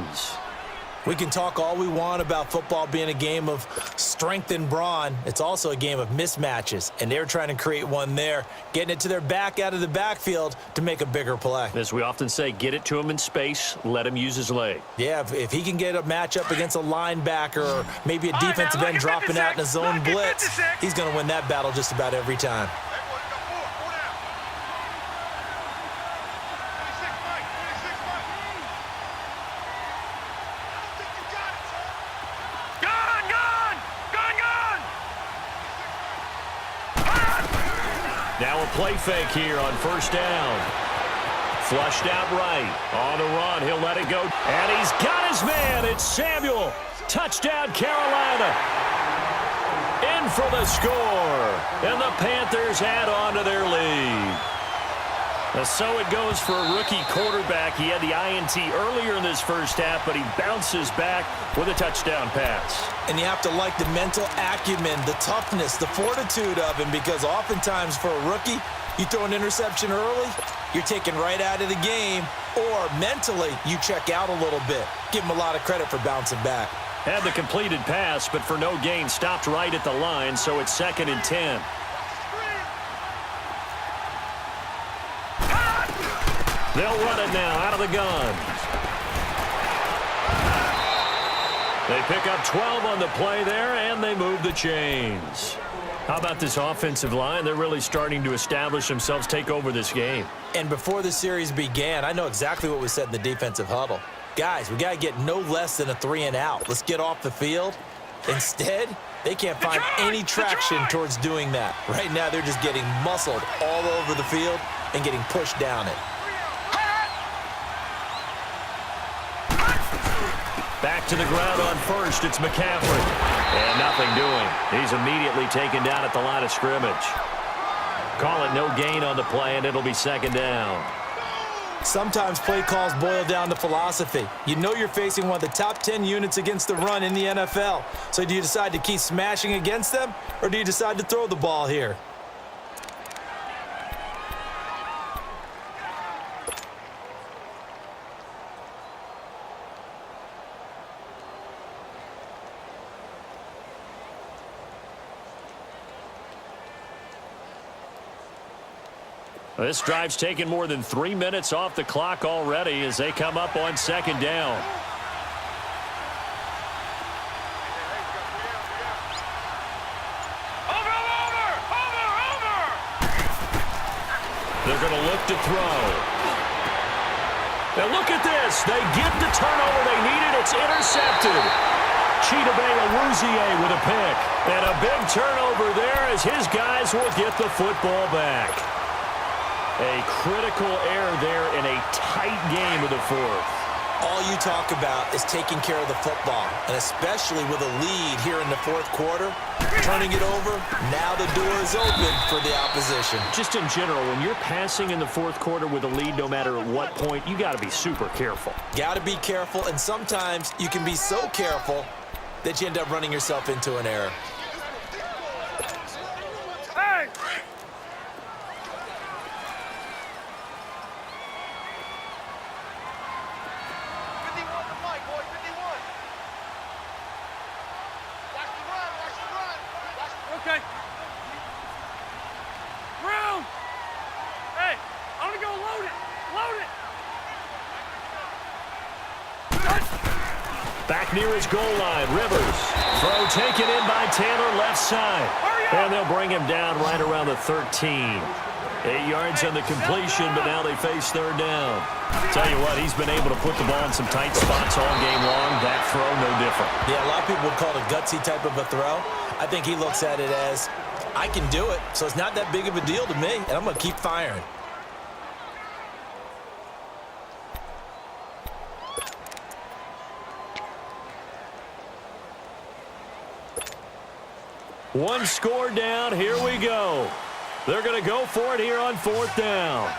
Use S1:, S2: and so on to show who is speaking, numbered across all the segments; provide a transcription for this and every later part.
S1: gains.
S2: We can talk all we want about football being a game of strength and brawn. It's also a game of mismatches, and they're trying to create one there, getting it to their back out of the backfield to make a bigger play.
S1: As we often say, get it to him in space, let him use his leg.
S2: Yeah, if he can get a matchup against a linebacker or maybe a defensive end dropping out in a zone blitz, he's going to win that battle just about every time.
S1: Now a play fake here on first down. Flushed out right. On the run, he'll let it go. And he's got his man. It's Samuel. Touchdown, Carolina. In for the score. And the Panthers add on to their lead. So it goes for a rookie quarterback. He had the INT earlier in this first half, but he bounces back with a touchdown pass.
S2: And you have to like the mental acumen, the toughness, the fortitude of him, because oftentimes for a rookie, you throw an interception early, you're taken right out of the game, or mentally you check out a little bit. Give him a lot of credit for bouncing back.
S1: Had the completed pass, but for no gain, stopped right at the line, so it's 2nd and 10. They'll run it now out of the gun. They pick up 12 on the play there, and they move the chains. How about this offensive line? They're really starting to establish themselves, take over this game.
S2: And before the series began, I know exactly what was said in the defensive huddle. Guys, we got to get no less than a 3-and-out. Let's get off the field. Instead, they can't find any traction towards doing that. Right now, they're just getting muscled all over the field and getting pushed down it.
S1: Back to the ground on first. It's McCaffrey. And nothing doing. He's immediately taken down at the line of scrimmage. Call it no gain on the play, and it'll be 2nd down.
S2: Sometimes play calls boil down to philosophy. You know you're facing one of the top 10 units against the run in the NFL. So do you decide to keep smashing against them, or do you decide to throw the ball here?
S1: This drive's taken more than 3 minutes off the clock already as they come up on 2nd down. They're going to look to throw. Now look at this. They get the turnover they needed. It's intercepted. Chidobe with a pick. And a big turnover there as his guys will get the football back. A critical error there in a tight game of the fourth.
S2: All you talk about is taking care of the football, and especially with a lead here in the fourth quarter, turning it over, now the door is open for the opposition.
S1: Just in general, when you're passing in the fourth quarter with a lead, no matter at what point, you got to be super careful.
S2: Got to be careful, and sometimes you can be so careful that you end up running yourself into an error.
S3: Hey! Okay. Round. Hey, I'm gonna go load it. Load it.
S1: Back near his goal line, Rivers. Throw taken in by Taylor, left side. And they'll bring him down right around the 13. 8 yards on the completion, but now they face 3rd down. Tell you what, he's been able to put the ball in some tight spots all game long. That throw, no different.
S2: Yeah, a lot of people would call it a gutsy type of a throw. I think he looks at it as, I can do it, so it's not that big of a deal to me, and I'm going to keep firing.
S1: One score down. Here we go. They're going to go for it here on 4th down.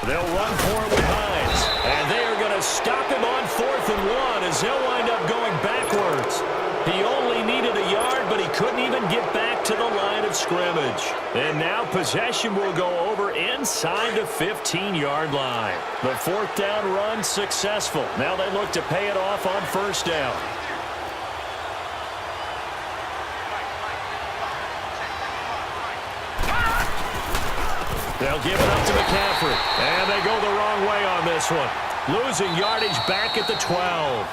S1: They'll run for it with Hines. And they are going to stop him on 4th and 1 as he'll wind up going backwards. He only needed a yard, but he couldn't even get back to the line of scrimmage. And now possession will go over inside the 15-yard line. The fourth down run successful. Now they look to pay it off on first down. They'll give it up to McCaffrey. And they go the wrong way on this one. Losing yardage back at the 12.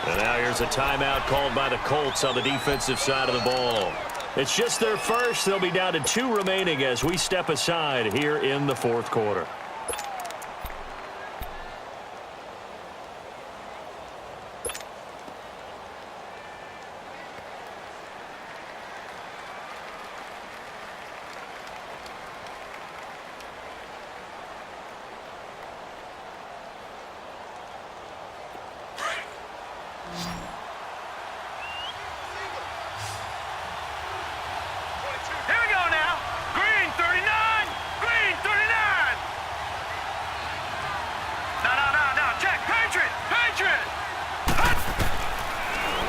S1: And now here's a timeout called by the Colts on the defensive side of the ball. It's just their first. They'll be down to 2 remaining as we step aside here in the fourth quarter.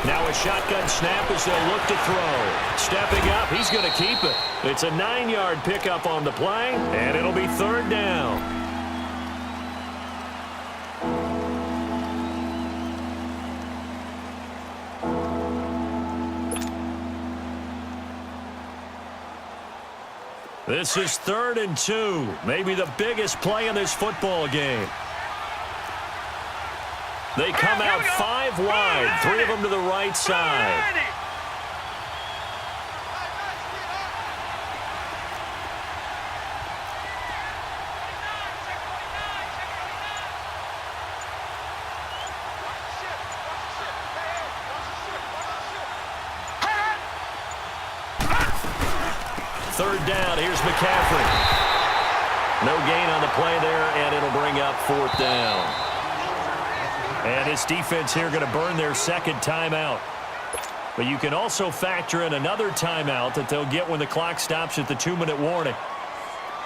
S1: Now a shotgun snap as they'll look to throw. Stepping up, he's going to keep it. It's a 9-yard pickup on the play, and it'll be third down. This is 3rd and 2, maybe the biggest play in this football game. They come out 5 wide, 3 of them to the right side. Third down, here's McCaffrey. No gain on the play there, and it'll bring up 4th down. And his defense here going to burn their second timeout. But you can also factor in another timeout that they'll get when the clock stops at the 2-minute warning.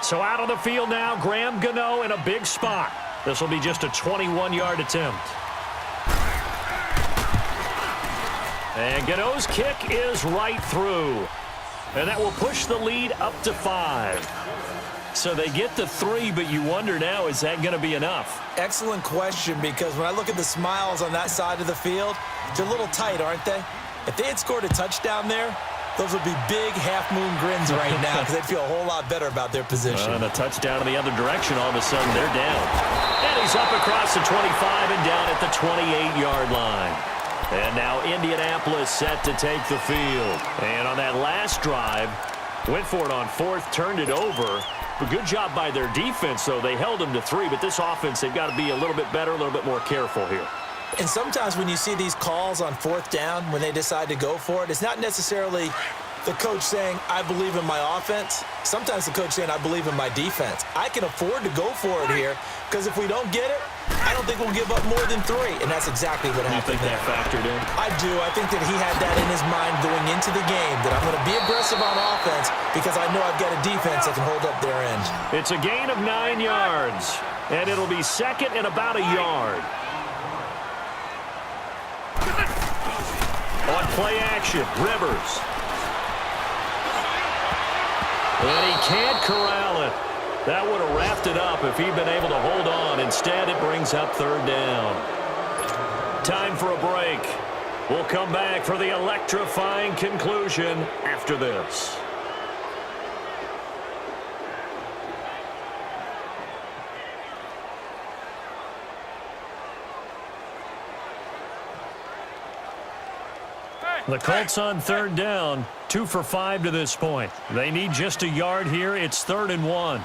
S1: So out on the field now, Graham Gano in a big spot. This will be just a 21-yard attempt. And Gano's kick is right through. And that will push the lead up to 5. So they get the 3, but you wonder now, is that going to be enough?
S2: Excellent question, because when I look at the smiles on that side of the field, they're a little tight, aren't they? If they had scored a touchdown there, those would be big half-moon grins right now because they'd feel a whole lot better about their position.
S1: And a touchdown in the other direction, all of a sudden they're down. And he's up across the 25 and down at the 28-yard line. And now Indianapolis set to take the field. And on that last drive, went for it on 4th, turned it over. A good job by their defense, though. They held them to 3, but this offense, they've got to be a little bit better, a little bit more careful here.
S2: And sometimes when you see these calls on 4th down, when they decide to go for it, it's not necessarily the coach saying, I believe in my offense. Sometimes the coach saying, I believe in my defense. I can afford to go for it here, because if we don't get it, I don't think we'll give up more than 3, and that's exactly what happened there.
S1: You think that factored in?
S2: I do. I think that he had that in his mind going into the game, that I'm going to be aggressive on offense because I know I've got a defense that can hold up their end.
S1: It's a gain of 9 yards, and it'll be 2nd and about a yard. On play action, Rivers. And he can't corral it. That would have wrapped it up if he'd been able to hold on. Instead, it brings up 3rd down. Time for a break. We'll come back for the electrifying conclusion after this. The Colts on 3rd down, 2 for 5 to this point. They need just a yard here. It's 3rd and 1.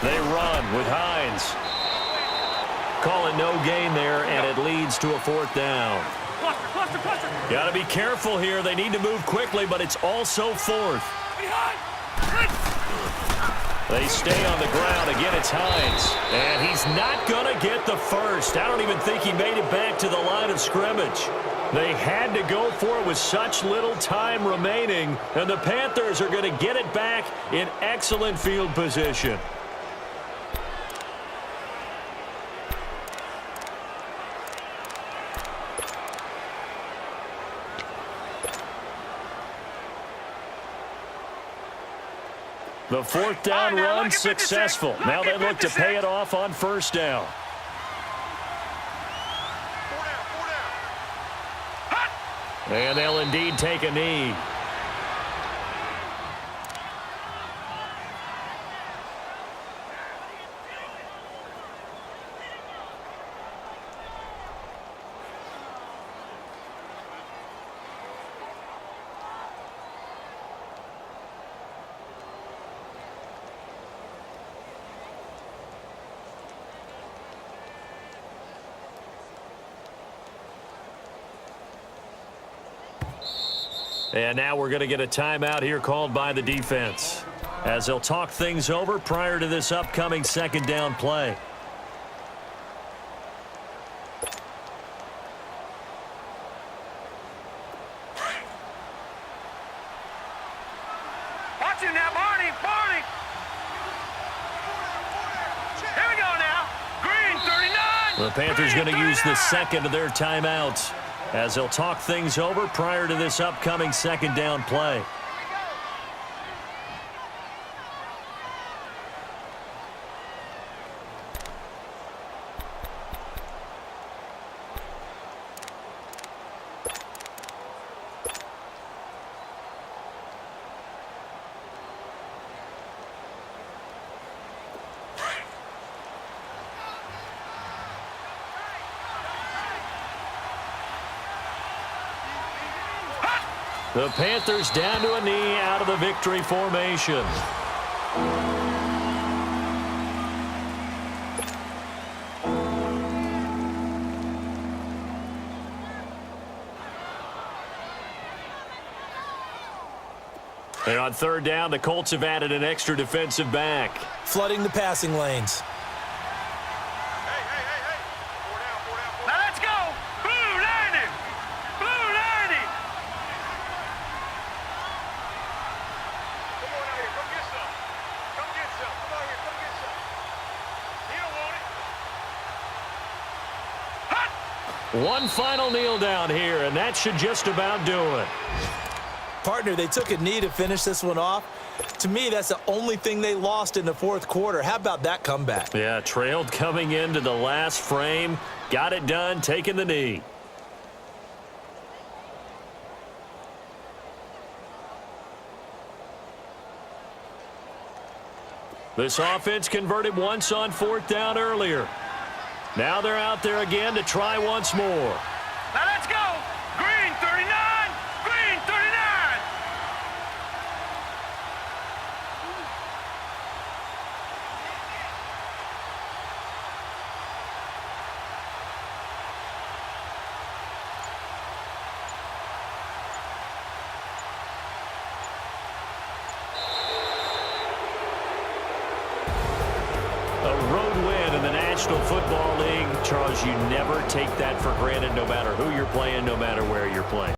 S1: They run with Hines. Calling no gain there, and it leads to a 4th down. Got to be careful here. They need to move quickly, but it's also 4th. They stay on the ground. Again, it's Hines. And he's not going to get the first. I don't even think he made it back to the line of scrimmage. They had to go for it with such little time remaining. And the Panthers are going to get it back in excellent field position. The fourth down run successful. Now they look to pay it off on first down. And they'll indeed take a knee. And now we're going to get a timeout here called by the defense, as they'll talk things over prior to this upcoming second down play.
S3: Watch him now, Barney. Barney. Here we go now. Green, 39.
S1: The Panthers going to use the second of their timeouts, as they'll talk things over prior to this upcoming second down play. The Panthers down to a knee out of the victory formation. And on third down, the Colts have added an extra defensive back.
S2: Flooding the passing lanes.
S3: Now let's go. Blue 90. Blue 90. Come on out here. Come get some. Come get some. Come on here. Come get some. You don't want it. Hot.
S1: One final kneel down here, and that should just about do it.
S2: Partner, they took a knee to finish this one off. To me, that's the only thing they lost in the fourth quarter. How about that comeback?
S1: Yeah, trailed coming into the last frame. Got it done, taking the knee. This offense converted once on fourth down earlier. Now they're out there again to try once more.
S3: Now let's go. Green 39. Green 39.
S1: A road win in the National Football League. Charles, you never take that for granted, no matter who you're playing, no matter where you're playing.